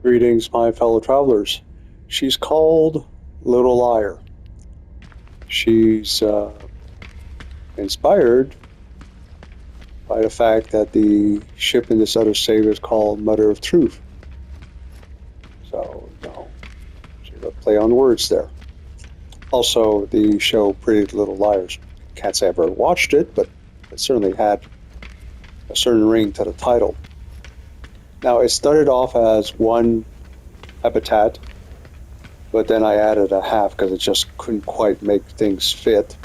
Greetings, my fellow travelers. She's called Little Liar. She's inspired by the fact that the ship in this other save is called Mother of Truth. So, she's a play on words there. Also, the show Pretty Little Liars. Can't say I've ever watched it, but it certainly had a certain ring to the title. Now, it started off as one habitat, but then I added a half because it just couldn't quite make things fit.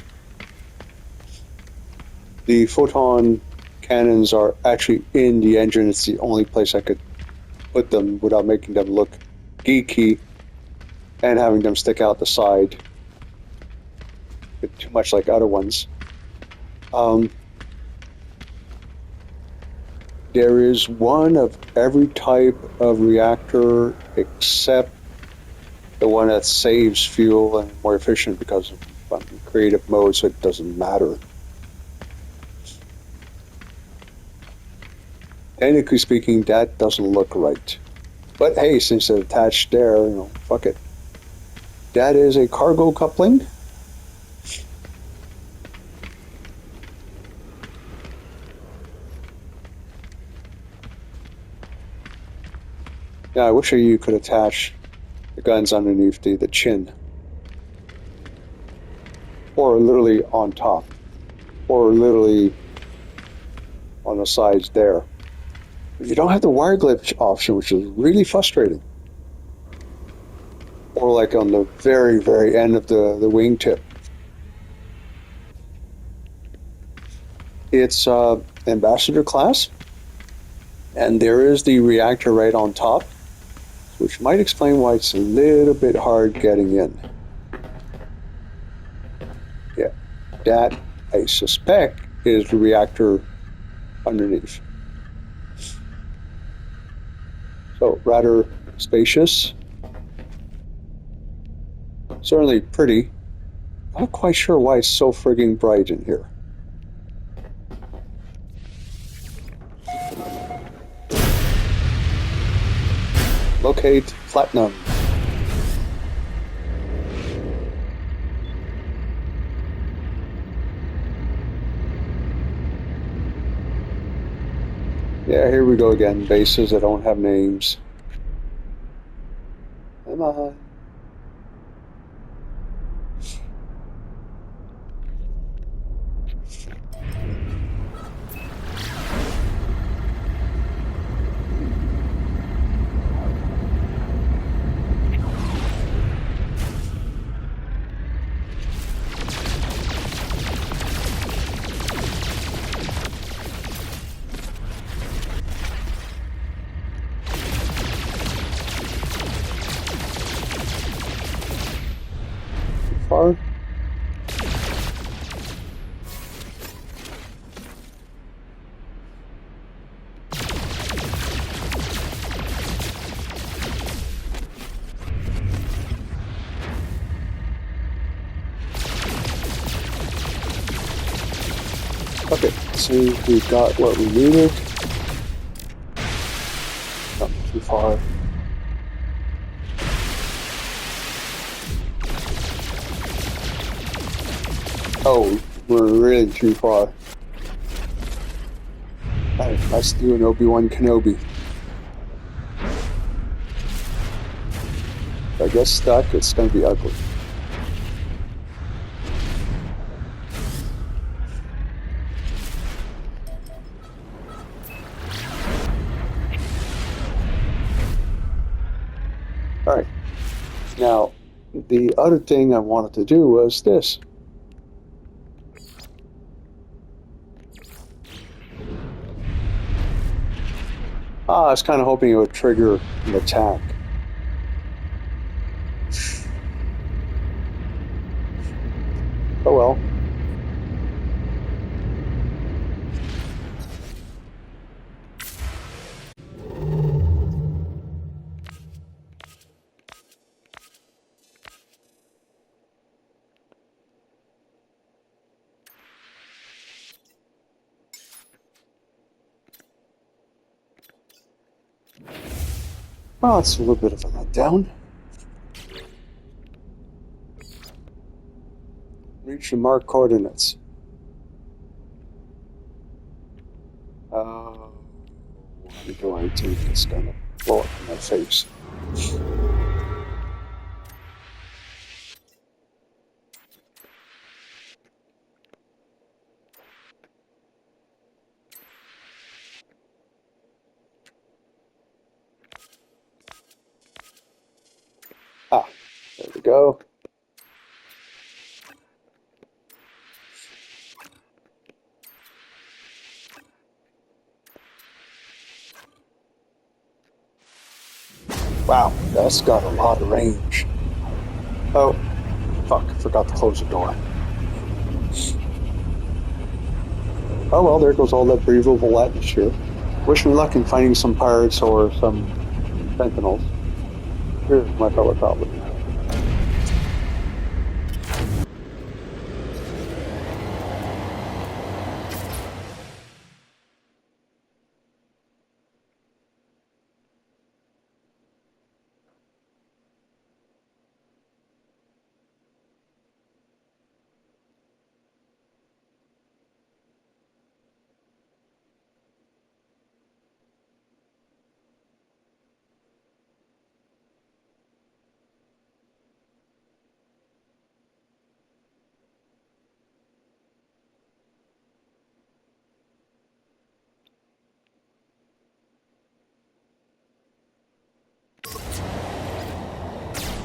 The photon cannons are actually in the engine. It's the only place I could put them without making them look geeky and having them stick out the side too much like other ones. There is one of every type of reactor except the one that saves fuel and more efficient because of creative mode, so it doesn't matter. Technically speaking, that doesn't look right. But hey, since it's attached there, fuck it. That is a cargo coupling. Yeah, I wish you could attach the guns underneath the chin. Or literally on top. Or literally on the sides there. You don't have the wire glitch option, which is really frustrating. Or like on the very, very end of the wingtip. It's Ambassador class, and there is the reactor right on top, which might explain why it's a little bit hard getting in. Yeah, that, I suspect, is the reactor underneath. So, rather spacious. Certainly pretty. Not quite sure why it's so frigging bright in here. Locate platinum. Yeah, here we go again. Bases that don't have names. Come on. Far. Okay, so we've got what we needed. Not too far. Oh, we're really too far. Alright, let's do an Obi-Wan Kenobi. If I get stuck, it's gonna be ugly. Alright, now the other thing I wanted to do was this. I was kind of hoping it would trigger an attack. Oh well. Well, it's a little bit of a letdown. Reach the marked coordinates. I'm going to. It's gonna blow up in my face. Ah, there we go. Wow, that's got a lot of range. Oh, fuck, forgot to close the door. Oh well, there goes all that breathable atmosphere. Wish me luck in finding some pirates or some sentinels. Here's my fellow goblin.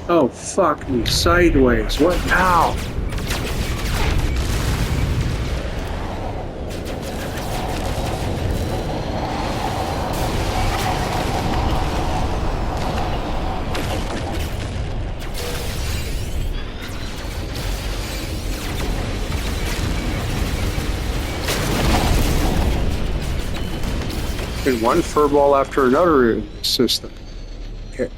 Oh, fuck me sideways. What now? And one furball after another in the system. Okay.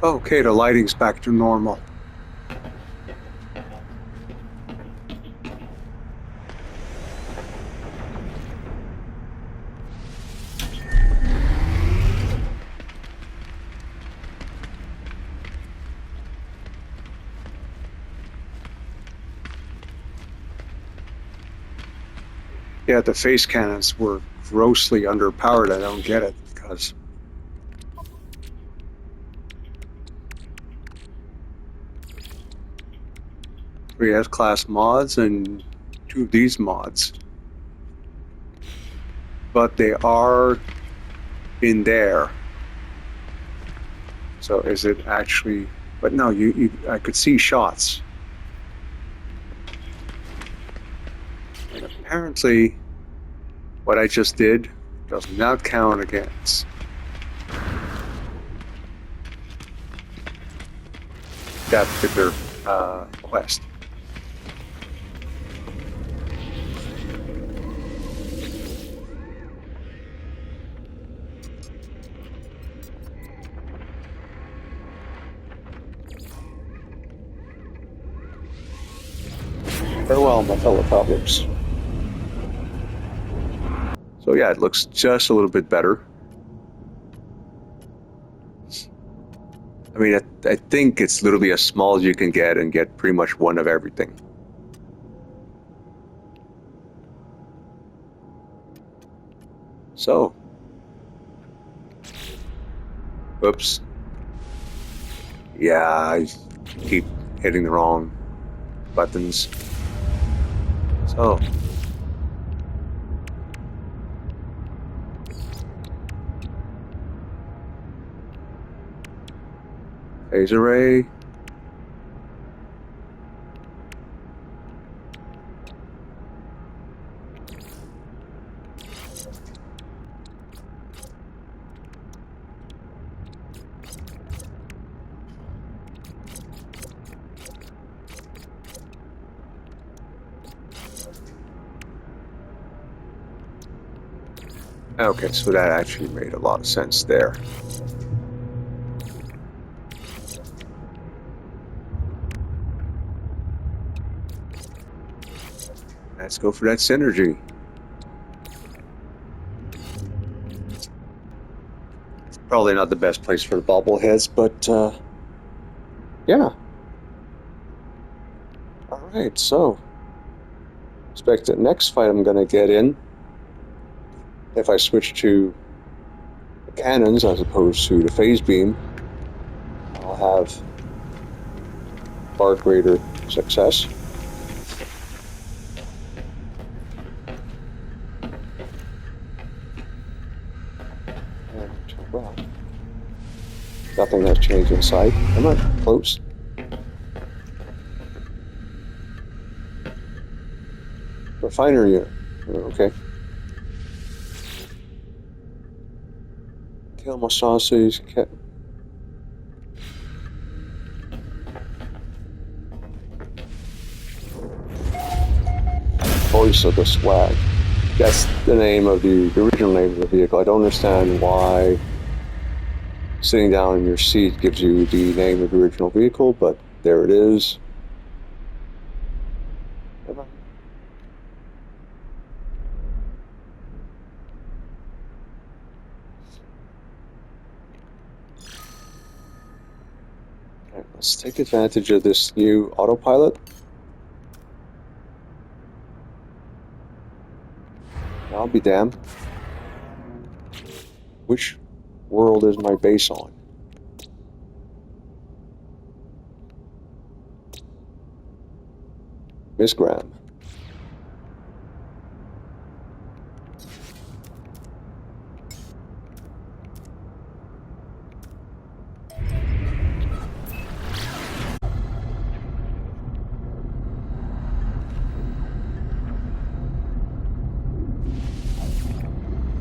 Okay, the lighting's back to normal. Yeah, the face cannons were grossly underpowered. I don't get it because we have class mods and 2 of these mods, but they are in there. So is it actually? But no, I could see shots. And apparently, what I just did does not count against that particular quest. Farewell, my fellow cobblers. So yeah, it looks just a little bit better. I mean, I think it's literally as small as you can get and get pretty much one of everything. So, oops. Yeah, I keep hitting the wrong buttons. So, phase array. Okay, so that actually made a lot of sense there. Let's go for that synergy. Probably not the best place for the bobbleheads, but yeah. Alright, so expect the next fight I'm gonna get in, if I switch to the cannons as opposed to the phase beam, I'll have far greater success. And, well, nothing has changed inside. I'm not close. Refinery unit. Okay. Kill my sausage. Voice of the swag. That's the name of the original name of the vehicle. I don't understand why sitting down in your seat gives you the name of the original vehicle, but there it is. Right, let's take advantage of this new autopilot. I'll be damned. Which world is my base on? Miss Graham.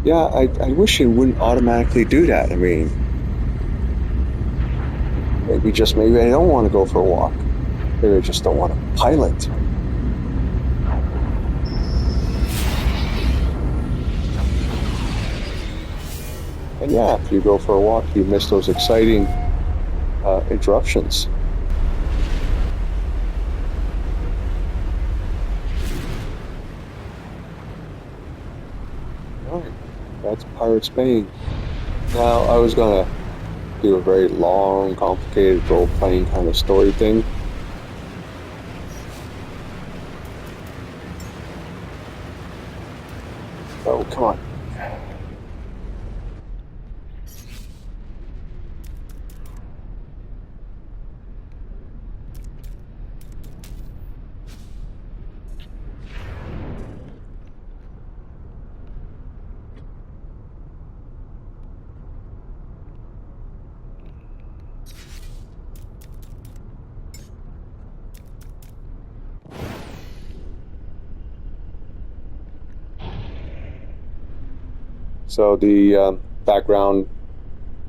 Yeah, I wish it wouldn't automatically do that. I mean, maybe I don't want to go for a walk. Maybe I just don't want to pilot. And yeah, if you go for a walk, you miss those exciting interruptions. Alright, that's Pirate's Bane. Now, I was going to do a very long, complicated role-playing kind of story thing. Oh, come on. So the background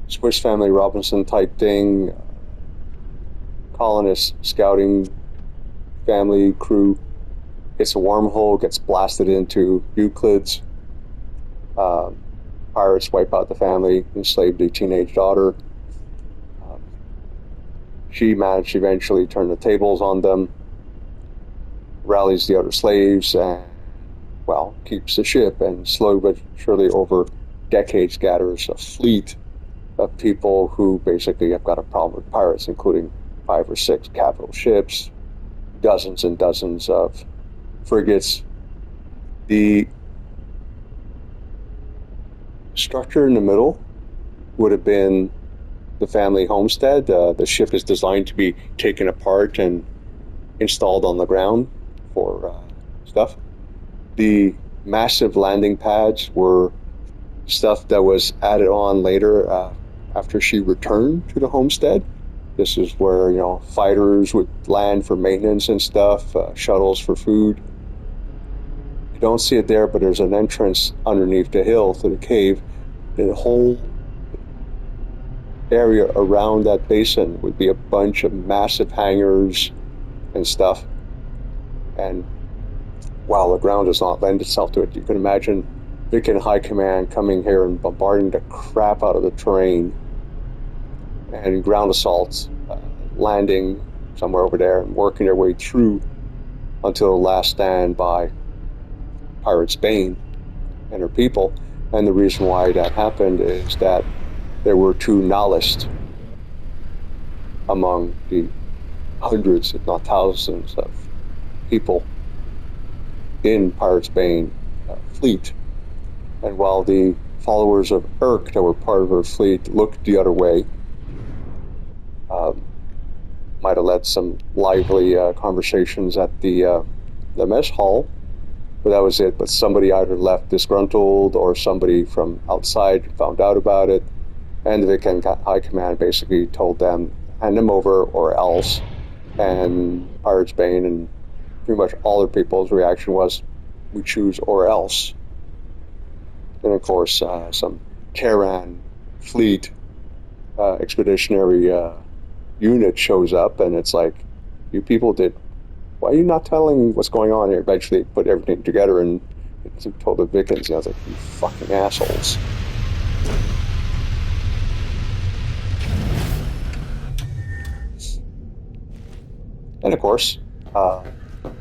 Swiss Family Robinson type thing, colonist scouting family crew hits a wormhole, gets blasted into Euclid's. Pirates wipe out the family, enslave the teenage daughter. She managed to eventually turn the tables on them, rallies the other slaves, and, well, keeps the ship, and slowly but surely over decades gathers a fleet of people who basically have got a problem with pirates, including 5 or 6 capital ships, dozens and dozens of frigates. The structure in the middle would have been the family homestead. The ship is designed to be taken apart and installed on the ground for stuff. The massive landing pads were stuff that was added on later after she returned to the homestead. This is where, fighters would land for maintenance and stuff, shuttles for food. You don't see it there, but there's an entrance underneath the hill to the cave. The whole area around that basin would be a bunch of massive hangars and stuff. And while the ground does not lend itself to it, you can imagine Viking High Command coming here and bombarding the crap out of the terrain, and ground assaults, landing somewhere over there and working their way through until the last stand by Pirates Bane and her people. And the reason why that happened is that there were two nihilists among the hundreds, if not thousands, of people in Pirates Bane fleet. And while the followers of Urk that were part of her fleet looked the other way, might have led some lively conversations at the mess hall, but that was it. But somebody either left disgruntled or somebody from outside found out about it, and the Viking High Command basically told them, hand them over or else. And Pirates Bane and pretty much all their people's reaction was, we choose or else. And of course, some Terran fleet expeditionary unit shows up, and it's like, you people why are you not telling what's going on here? Eventually put everything together and told the Vikings, I was like, you fucking assholes. And of course,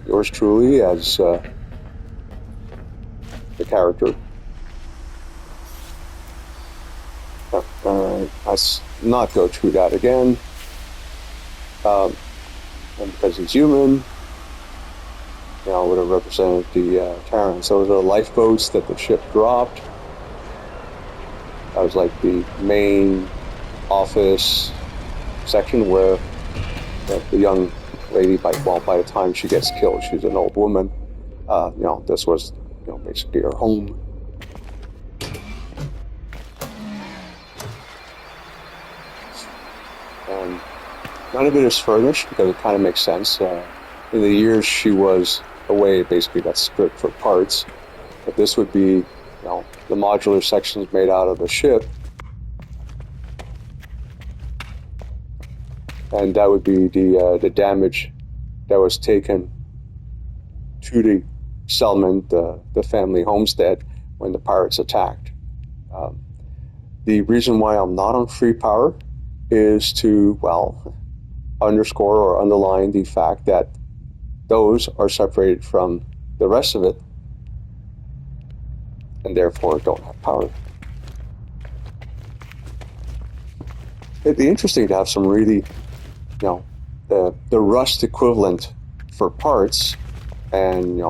yours truly as the character. Let's not go through that again. And because he's human, would have represented the Terrans. Those are the lifeboats that the ship dropped. That was like the main office section where the young lady, by the time she gets killed, she's an old woman. This was, basically her home. And none of it is furnished because it kind of makes sense. In the years she was away, basically got stripped for parts. But this would be, the modular sections made out of the ship. And that would be the damage that was taken to the settlement, the family homestead, when the pirates attacked. The reason why I'm not on free power is to, underscore or underline the fact that those are separated from the rest of it, and therefore don't have power. It'd be interesting to have some really, the rust equivalent for parts and,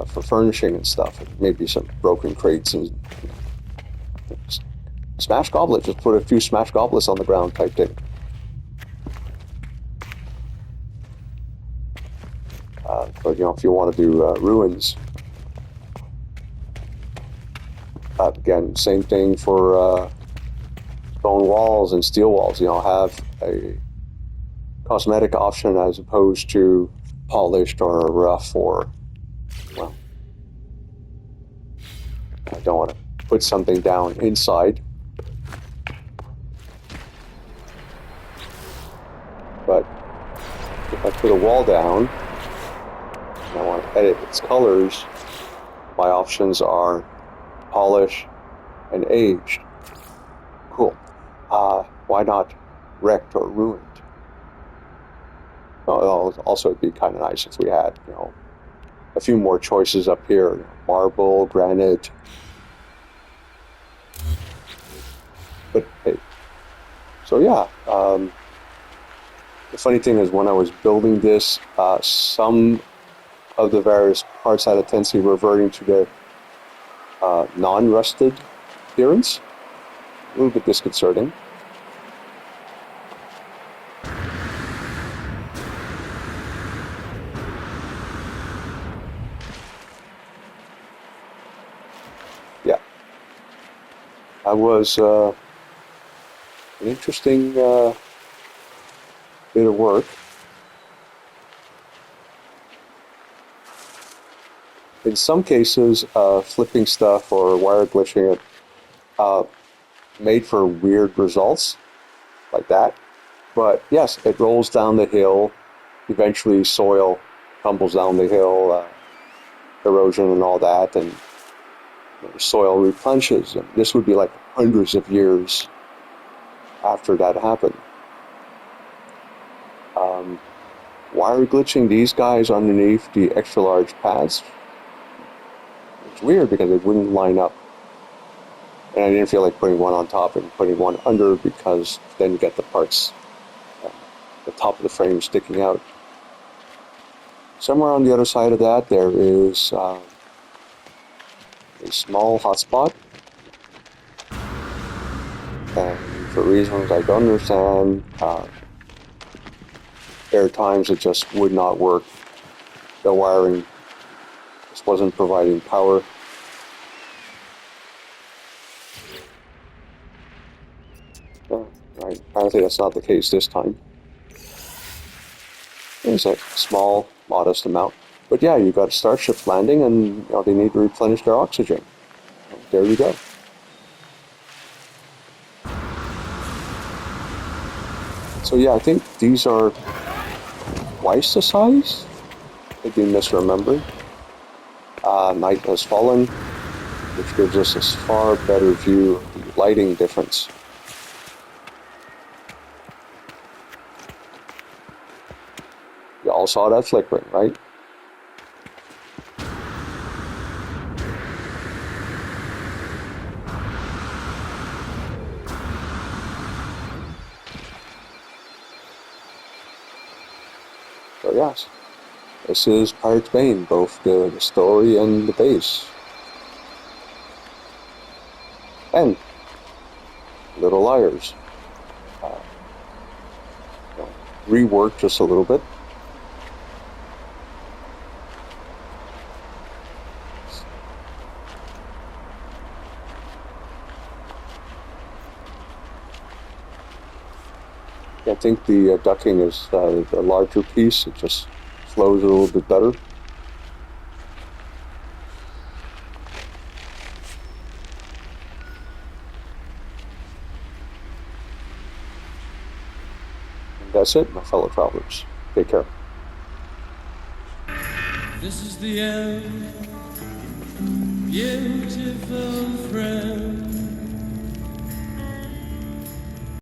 for furnishing and stuff. Maybe some broken crates and smash goblets. Just put a few smash goblets on the ground type thing. But if you want to do ruins, again, same thing for stone walls and steel walls. Have a cosmetic option as opposed to polished or rough or, I don't want to put something down inside. But if I put a wall down, and I want to edit its colors, my options are polish and aged. Cool. Why not wrecked or ruined? Also, it'd be kind of nice if we had, a few more choices up here. Marble, granite. But hey, so yeah. The funny thing is, when I was building this, some of the various parts had a tendency reverting to the non-rusted appearance. A little bit disconcerting. Yeah. That was an interesting bit of work. In some cases, flipping stuff or wire glitching it made for weird results like that. But yes, it rolls down the hill. Eventually, soil tumbles down the hill, erosion and all that. And the soil replenishes. And this would be like hundreds of years after that happened. Wire glitching these guys underneath the extra large pads, it's weird because it wouldn't line up. And I didn't feel like putting one on top and putting one under, because then you get the parts, the top of the frame sticking out. Somewhere on the other side of that, there is a small hotspot. And for reasons I don't understand, there are times it just would not work. The wiring just wasn't providing power. Right. Apparently that's not the case this time. It's a small, modest amount. But yeah, you've got starships landing, and they need to replenish their oxygen. There you go. So yeah, I think these are twice the size. I've been misremembering. Night has fallen, which gives us a far better view of the lighting difference. You all saw that flickering, right? So yes, this is Pirates Bane, both the story and the base. And Little Liars. Reworked just a little bit. I think the ducking is the larger piece. It just flows a little bit better. And that's it, my fellow travelers. Take care. This is the end, beautiful friend.